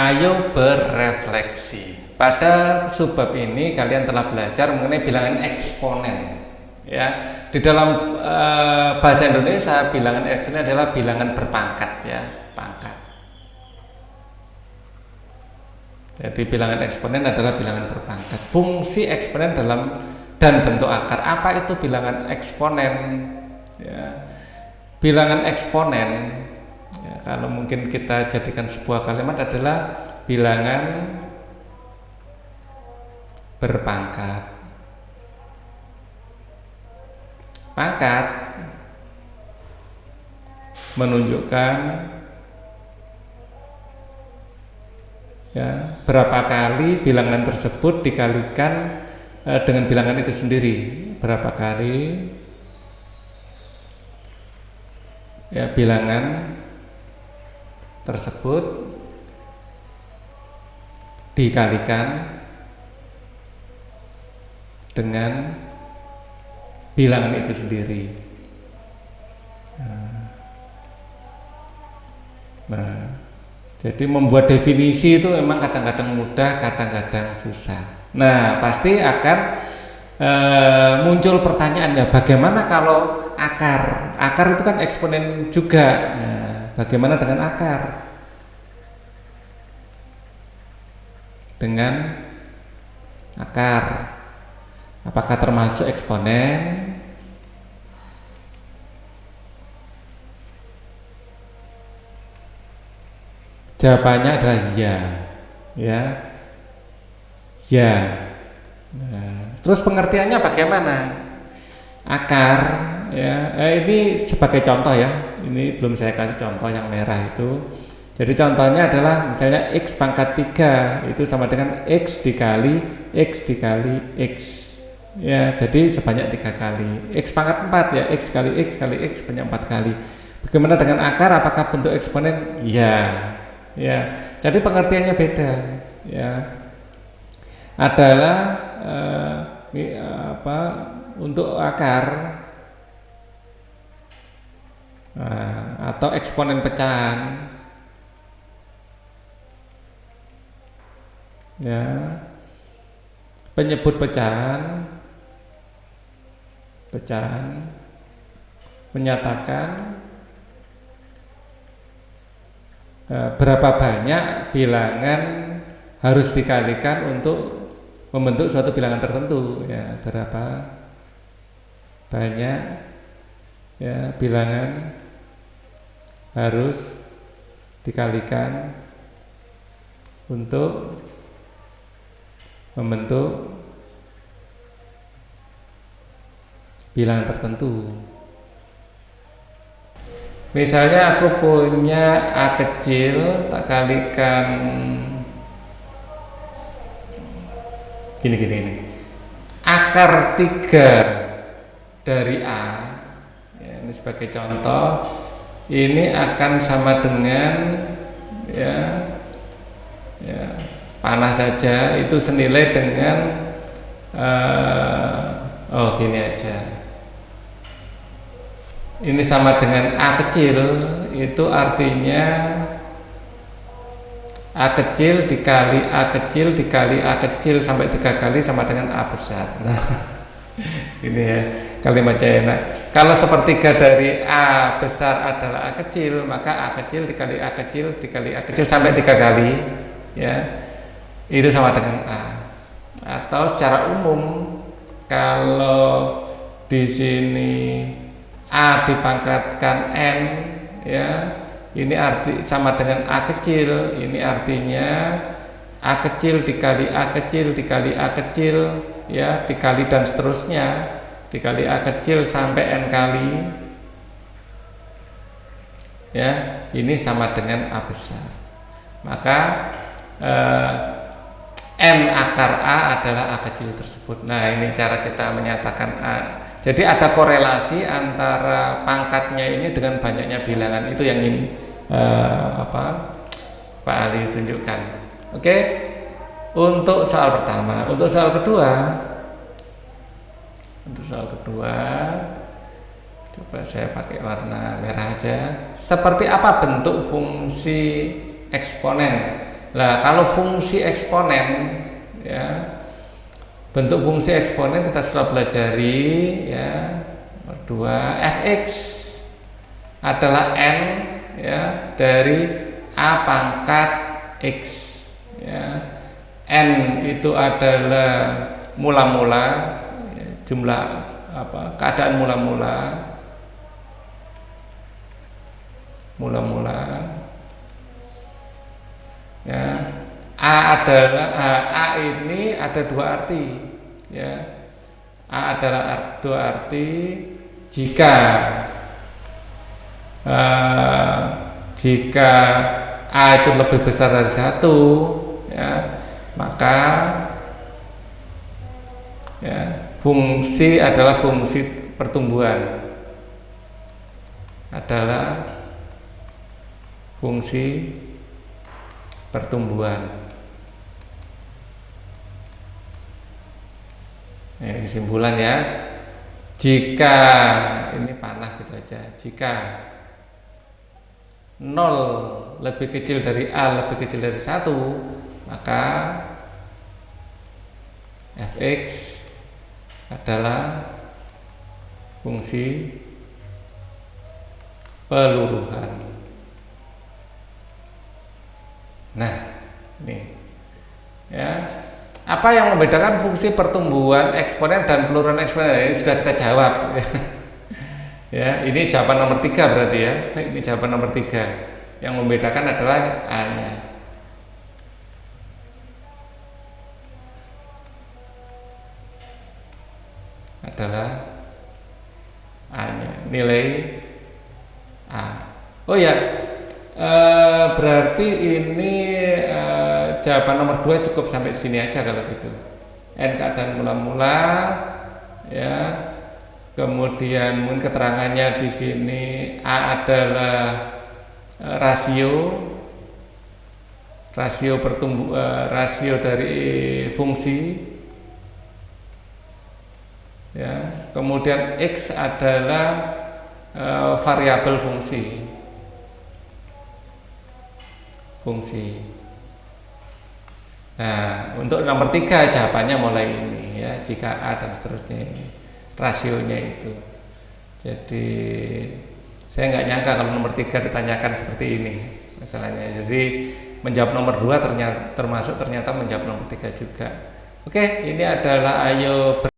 Ayo berefleksi. Pada subbab ini kalian telah belajar mengenai bilangan eksponen. Ya, di dalam bahasa Indonesia bilangan eksponen adalah bilangan berpangkat, ya, pangkat. Jadi bilangan eksponen adalah bilangan berpangkat. Fungsi eksponen dalam dan bentuk akar. Apa itu bilangan eksponen? Ya, bilangan eksponen, ya, kalau mungkin kita jadikan sebuah kalimat adalah bilangan berpangkat. Pangkat menunjukkan ya berapa kali bilangan tersebut dikalikan dengan bilangan itu sendiri, berapa kali ya bilangan tersebut dikalikan dengan bilangan itu sendiri. Nah, jadi membuat definisi itu memang kadang-kadang mudah, kadang-kadang susah. Nah, pasti akan muncul pertanyaan, ya bagaimana kalau akar? Akar itu kan eksponen juga. Nah, bagaimana dengan akar? Dengan akar, apakah termasuk eksponen? Jawabannya adalah ya, ya, ya. Nah, terus pengertiannya bagaimana? Akar, ya, ini sebagai contoh ya. Ini belum saya kasih contoh yang merah itu. Jadi contohnya adalah misalnya x pangkat 3 itu sama dengan x dikali x dikali x. Ya, jadi sebanyak 3 kali. X pangkat 4 ya, x kali x kali x sebanyak 4 kali. Bagaimana dengan akar? Apakah bentuk eksponen? Ya. Ya, jadi pengertiannya beda. Ya, adalah untuk akar atau eksponen pecahan. Ya, penyebut pecahan menyatakan berapa banyak bilangan harus dikalikan untuk membentuk suatu bilangan tertentu, ya, berapa banyak ya bilangan harus dikalikan untuk membentuk bilangan tertentu. Misalnya aku punya A kecil tak kalikan gini. Akar 3 dari A, ya, ini sebagai contoh, ini akan sama dengan ya panah saja itu senilai dengan gini aja. Ini sama dengan A kecil, itu artinya A kecil dikali A kecil dikali A kecil sampai 3 kali sama dengan A besar. Nah, ini ya kalimatnya enak. Kalau sepertiga dari A besar adalah A kecil, maka A kecil dikali A kecil dikali A kecil sampai 3 kali, ya, itu sama dengan A. Atau secara umum, kalau di sini A dipangkatkan N, ya, ini arti sama dengan A kecil. Ini artinya A kecil dikali A kecil dikali A kecil, ya, dikali dan seterusnya, dikali A kecil sampai N kali, ya, ini sama dengan A besar. Maka N akar A adalah A kecil tersebut. Nah, ini cara kita menyatakan A. Jadi ada korelasi antara pangkatnya ini dengan banyaknya bilangan. Itu yang ingin Pak Ali tunjukkan. Oke. Untuk soal pertama. Untuk soal kedua, coba saya pakai warna merah aja. Seperti apa bentuk fungsi eksponen Nah, kalau fungsi eksponen, ya, bentuk fungsi eksponen kita sudah pelajari, ya. Nomor 2, fx adalah n, ya, dari a pangkat x, ya. N itu adalah mula-mula, ya, jumlah keadaan mula-mula, ya. A adalah A ini ada dua arti, ya. A adalah dua arti jika A itu lebih besar dari 1, ya, maka, ya, fungsi adalah fungsi pertumbuhan, adalah fungsi pertumbuhan. Nah, ini kesimpulan, ya. Jika ini panah gitu aja, jika 0 lebih kecil dari A lebih kecil dari 1, maka fx adalah fungsi peluruhan. Nah, ini, ya, apa yang membedakan fungsi pertumbuhan eksponen dan peluruhan eksponen? Ini sudah kita jawab. Ya, ini jawaban nomor 3 berarti, ya. Ini jawaban nomor 3. Yang membedakan adalah A-nya. Adalah A-nya, nilai A. Oh ya, berarti ini jawaban nomor 2 cukup sampai sini aja kalau gitu. N keadaan mula-mula, ya. Kemudian mungkin keterangannya di sini A adalah rasio dari fungsi, ya. Kemudian X adalah variabel fungsi. Nah, untuk nomor 3 jawabannya mulai ini, ya, jika A dan seterusnya ini rasionya itu. Jadi saya nggak nyangka kalau nomor 3 ditanyakan seperti ini masalahnya. Jadi menjawab nomor 2 ternyata menjawab nomor 3 juga. Oke, ini adalah ayo